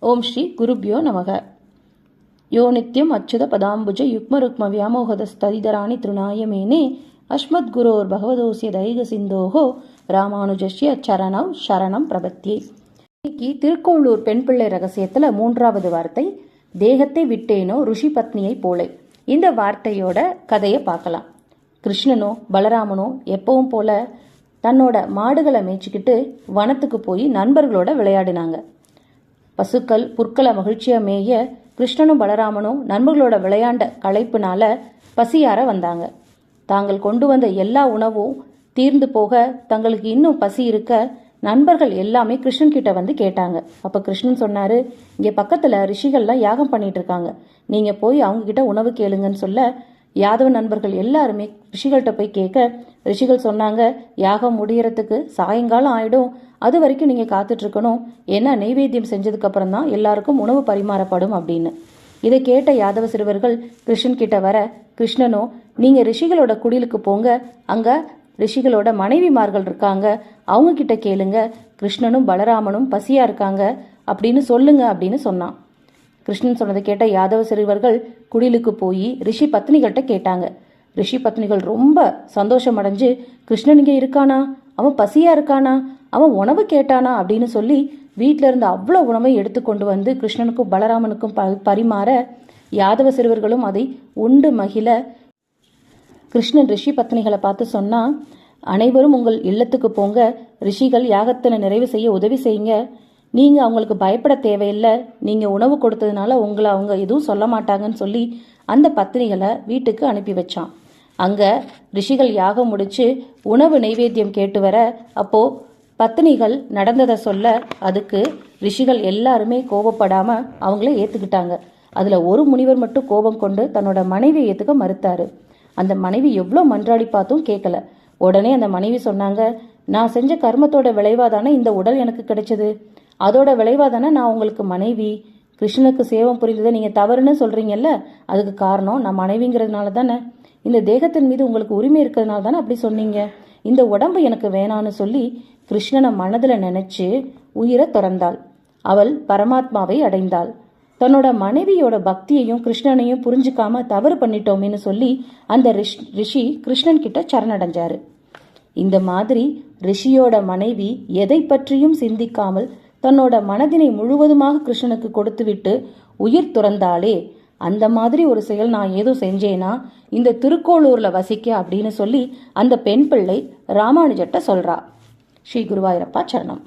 ஓம் ஸ்ரீ குருப்யோ நமக. யோ நித்யம் அச்சுத பதாம்புஜ யுக்மருக்ம வியாமோகதஸ்ததிதராணி திருநாய மேனே அஸ்மத் குரோர் பகவதோசிய தைக சிந்தோஹோ ராமானுஜஸ்ய சரணவ் சரணம் பிரபத்தியே. இன்னைக்கு திருக்கோளூர் பெண் பிள்ளை ரகசியத்துல 3வது வார்த்தை, தேகத்தை விட்டேனோ ருஷி பத்னியை போலே. இந்த வார்த்தையோட கதையை பார்க்கலாம். கிருஷ்ணனோ பலராமனோ எப்பவும் போல தன்னோட மாடுகளை மேய்ச்சிக்கிட்டு வனத்துக்கு போய் நண்பர்களோட விளையாடினாங்க. பசுக்கள் புற்களை மகிழ்ச்சியா மேய கிருஷ்ணனும் பலராமனும் நண்பர்களோட விளையாண்ட களைப்புனால பசியார வந்தாங்க. தாங்கள் கொண்டு வந்த எல்லா உணவும் தீர்ந்து போக தங்களுக்கு இன்னும் பசி இருக்க நண்பர்கள் எல்லாமே கிருஷ்ணன் கிட்ட வந்து கேட்டாங்க. அப்ப கிருஷ்ணன் சொன்னாரு, இங்க பக்கத்துல ரிஷிகள்லாம் யாகம் பண்ணிட்டு இருக்காங்க, நீங்க போய் அவங்க கிட்ட உணவு கேளுங்கன்னு சொல்ல யாதவ நண்பர்கள் எல்லாருமே ரிஷிகள்கிட்ட போய் கேட்க ரிஷிகள் சொன்னாங்க, யாகம் முடியறதுக்கு சாயங்காலம் ஆயிடும், அது வரைக்கும் நீங்க காத்துட்டு இருக்கணும், ஏன்னா நெய்வேத்தியம் செஞ்சதுக்கு அப்புறம் தான் எல்லாருக்கும் உணவு பரிமாறப்படும் அப்படின்னு. இதை கேட்ட யாதவ சிறுவர்கள் கிருஷ்ணன் கிட்ட வர கிருஷ்ணனோ, நீங்க ரிஷிகளோட குடிலுக்கு போங்க, அங்க ரிஷிகளோட மனைவிமார்கள் இருக்காங்க, அவங்க கிட்ட கேளுங்க, கிருஷ்ணனும் பலராமனும் பசியா இருக்காங்க அப்படின்னு சொல்லுங்க அப்படின்னு சொன்னான். கிருஷ்ணன் சொன்னதை கேட்ட யாதவ சிறுவர்கள் குடிலுக்கு போய் ரிஷி பத்னிகள்கிட்ட கேட்டாங்க. ரிஷி பத்னிகள் ரொம்ப சந்தோஷம் அடைஞ்சு, கிருஷ்ணன் இங்கே இருக்கானா, அவன் பசியா இருக்கானா, அவன் உணவு கேட்டானா அப்படின்னு சொல்லி வீட்டில இருந்து அவ்வளோ உணவை எடுத்து கொண்டு வந்து கிருஷ்ணனுக்கும் பலராமனுக்கும் பரிமாற யாதவ சிறுவர்களும் அதை உண்டு மகிழ கிருஷ்ணன் ரிஷி பத்னிகளை பார்த்து சொன்னா, அனைவரும் உங்கள் இல்லத்துக்கு போங்க, ரிஷிகள் யாகத்தில் நிறைவு செய்ய உதவி செய்யுங்க, நீங்க அவங்களுக்கு பயப்பட தேவையில்லை, நீங்க உணவு கொடுத்ததுனால உங்களை அவங்க எதுவும் சொல்ல மாட்டாங்கன்னு சொல்லி அந்த பத்னிகளை வீட்டுக்கு அனுப்பி வச்சான். அங்க ரிஷிகள் யாகம் முடிச்சு உணவு நைவேத்தியம் கேட்டு வர அப்போ பத்னிகள் நடந்ததை சொல்ல அதுக்கு ரிஷிகள் எல்லாருமே கோபப்படாம அவங்கள ஏத்துக்கிட்டாங்க. அதுல ஒரு முனிவர் மட்டும் கோபம் கொண்டு தன்னோட மனைவியை ஏத்துக்க மறுத்தாரு. அந்த மனைவி எவ்வளோ மன்றாடி பார்த்தும் கேட்கல. உடனே அந்த மனைவி சொன்னாங்க, நான் செஞ்ச கர்மத்தோட விளைவாதானே இந்த உடல் எனக்கு கிடைச்சது, அதோட விளைவாதானே நான் உங்களுக்கு மனைவி, கிருஷ்ணனுக்கு சேவம் புரிந்ததை நீங்க தவறுன்னு சொல்றீங்கல்ல, அதுக்கு காரணம் நான் மனைவிங்கிறதுனால தானே, இந்த தேகத்தின் மீது உங்களுக்கு உரிமை இருக்கிறதுனால தானே அப்படி சொன்னீங்க, இந்த உடம்பு எனக்கு வேணான்னு சொல்லி கிருஷ்ணனை மனதில் நினைச்சு உயிரை துறந்தாள். அவள் பரமாத்மாவை அடைந்தாள். தன்னோட மனைவியோட பக்தியையும் கிருஷ்ணனையும் புரிஞ்சுக்காம தவறு பண்ணிட்டோமேன்னு சொல்லி அந்த ரிஷி கிருஷ்ணன் கிட்ட சரணடைஞ்சாரு. இந்த மாதிரி ரிஷியோட மனைவி எதை பற்றியும் சிந்திக்காமல் தன்னோட மனதினை முழுவதுமாக கிருஷ்ணனுக்கு கொடுத்துவிட்டு உயிர் துறந்தாளே, அந்த மாதிரி ஒரு செயல் நான் ஏதோ செஞ்சேனா இந்த திருக்கோளூர்ல வசிக்க அப்படின்னு சொல்லி அந்த பெண் பிள்ளை ராமானுஜட்ட சொல்றா. ஸ்ரீ குருவாயூரப்பா சரணம்.